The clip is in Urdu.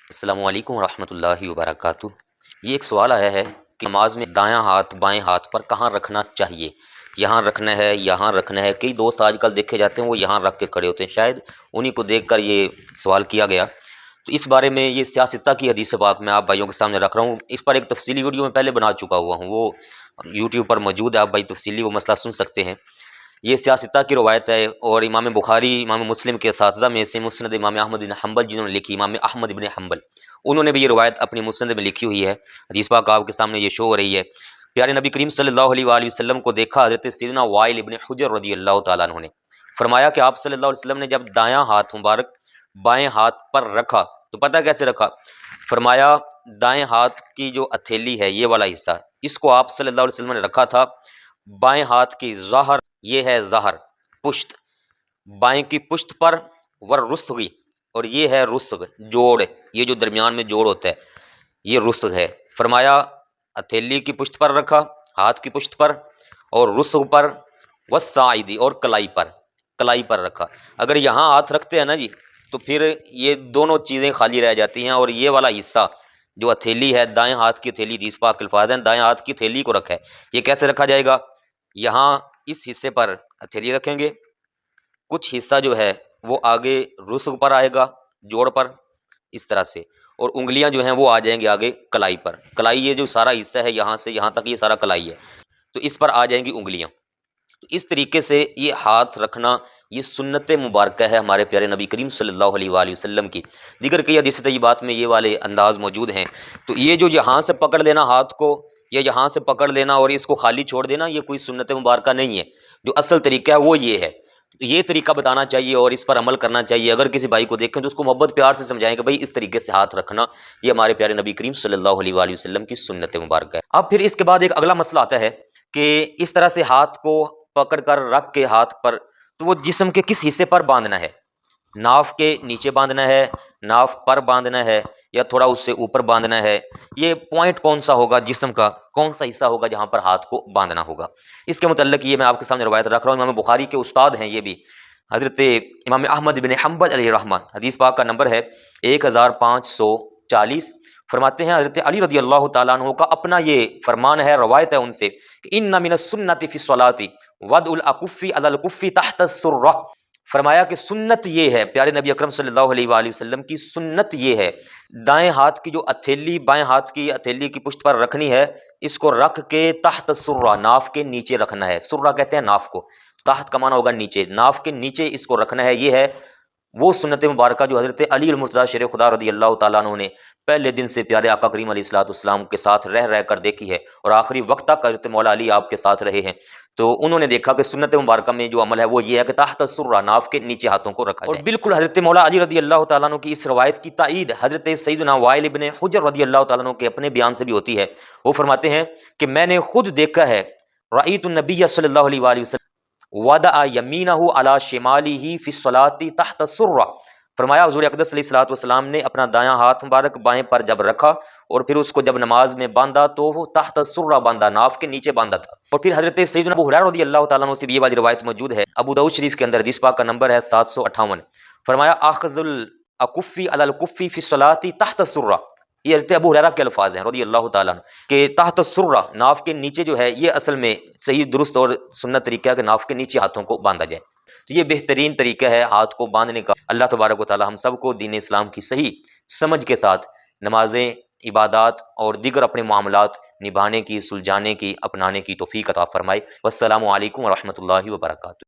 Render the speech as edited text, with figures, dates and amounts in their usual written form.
السلام علیکم ورحمۃ اللہ وبرکاتہ۔ یہ ایک سوال آیا ہے کہ نماز میں دایاں ہاتھ بائیں ہاتھ پر کہاں رکھنا چاہیے، یہاں رکھنا ہے یہاں رکھنا ہے؟ کئی دوست آج کل دیکھے جاتے ہیں وہ یہاں رکھ کے کھڑے ہوتے ہیں، شاید انہی کو دیکھ کر یہ سوال کیا گیا۔ تو اس بارے میں یہ سیاستہ کی حدیث پاک میں آپ بھائیوں کے سامنے رکھ رہا ہوں۔ اس پر ایک تفصیلی ویڈیو میں پہلے بنا چکا ہوا ہوں، وہ یوٹیوب پر موجود ہے، آپ بھائی تفصیلی وہ مسئلہ سن سکتے ہیں۔ یہ سیاستہ کی روایت ہے اور امام بخاری امام مسلم کے اساتذہ میں سے مسند امام احمد بن حنبل جنہوں نے لکھی، امام احمد بن حنبل، انہوں نے بھی یہ روایت اپنی مسند میں لکھی ہوئی ہے۔ حدیث پاک آپ کے سامنے یہ شو ہو رہی ہے۔ پیارے نبی کریم صلی اللہ علیہ وآلہ وسلم کو دیکھا حضرت سیدنا وائل ابن حجر رضی اللہ تعالیٰ عنہ نے، فرمایا کہ آپ صلی اللہ علیہ وسلم نے جب دایاں ہاتھ مبارک بائیں ہاتھ پر رکھا تو پتہ کیسے رکھا؟ فرمایا دائیں ہاتھ کی جو ہتھیلی ہے یہ والا حصہ، اس کو آپ صلی اللہ علیہ وسلم نے رکھا تھا بائیں ہاتھ کی ظہر، یہ ہے ظہر پشت، بائیں کی پشت پر، ورسغی، اور یہ ہے رسغ جوڑ، یہ جو درمیان میں جوڑ ہوتا ہے یہ رسغ ہے۔ فرمایا ہتھیلی کی پشت پر رکھا، ہاتھ کی پشت پر، اور رسغ پر، والساعدی، اور کلائی پر رکھا۔ اگر یہاں ہاتھ رکھتے ہیں نا جی تو پھر یہ دونوں چیزیں خالی رہ جاتی ہیں، اور یہ والا حصہ جو ہتھیلی ہے، دائیں ہاتھ کی ہتھیلی، حدیث پاک الفاظ ہیں دائیں ہاتھ کی ہتھیلی کو رکھا ہے۔ یہ کیسے رکھا جائے گا؟ یہاں اس حصے پر ہتھیلی رکھیں گے، کچھ حصہ جو ہے وہ آگے رسغ پر آئے گا، جوڑ پر، اس طرح سے، اور انگلیاں جو ہیں وہ آ جائیں گی آگے کلائی پر۔ کلائی یہ جو سارا حصہ ہے یہاں سے یہاں تک یہ سارا کلائی ہے، تو اس پر آ جائیں گی انگلیاں۔ تو اس طریقے سے یہ ہاتھ رکھنا یہ سنت مبارکہ ہے ہمارے پیارے نبی کریم صلی اللہ علیہ وآلہ وسلم کی۔ دیگر کئی حدیث طیبات میں یہ والے انداز موجود ہیں۔ تو یہ جو یہاں سے پکڑ لینا ہاتھ کو، یا یہاں سے پکڑ لینا اور اس کو خالی چھوڑ دینا، یہ کوئی سنت مبارکہ نہیں ہے۔ جو اصل طریقہ ہے وہ یہ ہے، یہ طریقہ بتانا چاہیے اور اس پر عمل کرنا چاہیے۔ اگر کسی بھائی کو دیکھیں تو اس کو محبت پیار سے سمجھائیں کہ بھائی اس طریقے سے ہاتھ رکھنا یہ ہمارے پیارے نبی کریم صلی اللہ علیہ وآلہ وسلم کی سنت مبارکہ ہے۔ اب پھر اس کے بعد ایک اگلا مسئلہ آتا ہے کہ اس طرح سے ہاتھ کو پکڑ کر رکھ کے ہاتھ پر، تو وہ جسم کے کس حصے پر باندھنا ہے؟ ناف کے نیچے باندھنا ہے، ناف پر باندھنا ہے، یا تھوڑا اس سے اوپر باندھنا ہے؟ یہ پوائنٹ کون سا ہوگا جسم کا، کون سا حصہ ہوگا جہاں پر ہاتھ کو باندھنا ہوگا؟ اس کے متعلق یہ میں آپ کے سامنے روایت رکھ رہا ہوں۔ امام بخاری کے استاد ہیں یہ بھی، حضرت امام احمد بن حنبل علیہ الرحمہ، حدیث پاک کا نمبر ہے 1540۔ فرماتے ہیں حضرت علی رضی اللہ تعالیٰ عنہ کا اپنا یہ فرمان ہے، روایت ہے ان سے کہ ان من السنۃ فی الصلاۃ وضع الاکف علی الکف تحت السرۃ۔ فرمایا کہ سنت یہ ہے، پیارے نبی اکرم صلی اللہ علیہ وآلہ وسلم کی سنت یہ ہے، دائیں ہاتھ کی جو ہتھیلی بائیں ہاتھ کی ہتھیلی کی پشت پر رکھنی ہے، اس کو رکھ کے تحت السرۃ، ناف کے نیچے رکھنا ہے۔ سرہ کہتے ہیں ناف کو، تحت کا معنی ہوگا نیچے، ناف کے نیچے اس کو رکھنا ہے۔ یہ ہے وہ سنت مبارکہ جو حضرت علی المرتضیٰ شیر خدا رضی اللہ تعالیٰ عنہ نے پہلے دن سے پیارے آقا کریم علیہ الصلوۃ والسلام کے ساتھ رہ کر دیکھی ہے، اور آخری وقت تک حضرت مولا علی آپ کے ساتھ رہے ہیں۔ تو انہوں نے دیکھا کہ سنت مبارکہ میں جو عمل ہے وہ یہ ہے کہ تحت السرۃ، ناف کے نیچے ہاتھوں کو رکھا جائے۔ اور بالکل حضرت مولا علی رضی اللہ تعالیٰ عنہ کی اس روایت کی تائید حضرت سیدنا وائل ابن حجر رضی اللہ تعالیٰ عنہ کے اپنے بیان سے بھی ہوتی ہے۔ وہ فرماتے ہیں کہ میں نے خود دیکھا ہے، رأیت النبی صلی اللہ علیہ وآلہ وسلم وضع یمینہ علی شمالہ فی الصلاۃ تحت السرۃ۔ فرمایا حضور اقدس علیہ الصلوۃ والسلام نے اپنا دایاں ہاتھ مبارک بائیں پر جب رکھا، اور پھر اس کو جب نماز میں باندھا تو وہ تحت السرۃ باندھا، ناف کے نیچے باندھا تھا۔ اور پھر حضرت سیدنا ابو ہریرہ رضی اللہ تعالیٰ عنہ سے بھی یہ والی روایت موجود ہے، ابو داؤد شریف کے اندر، حدیث پاک کا نمبر ہے 758۔ فرمایا اخذ الاکف علی الکف فی الصلاۃ تحت السرۃ، یہ حضرت ابو ہریرہ کے الفاظ ہیں رضی اللہ تعالیٰ عنہ کہ تحت السرۃ، ناف کے نیچے جو ہے، یہ اصل میں صحیح درست اور سنت طریقہ ہے کہ ناف کے نیچے ہاتھوں کو باندھا جائے۔ تو یہ بہترین طریقہ ہے ہاتھ کو باندھنے کا۔ اللہ تبارک و تعالی ہم سب کو دین اسلام کی صحیح سمجھ کے ساتھ نمازیں، عبادات اور دیگر اپنے معاملات نبھانے کی، سلجھانے کی، اپنانے کی توفیق عطا فرمائے۔ والسلام علیکم ورحمۃ اللہ وبرکاتہ۔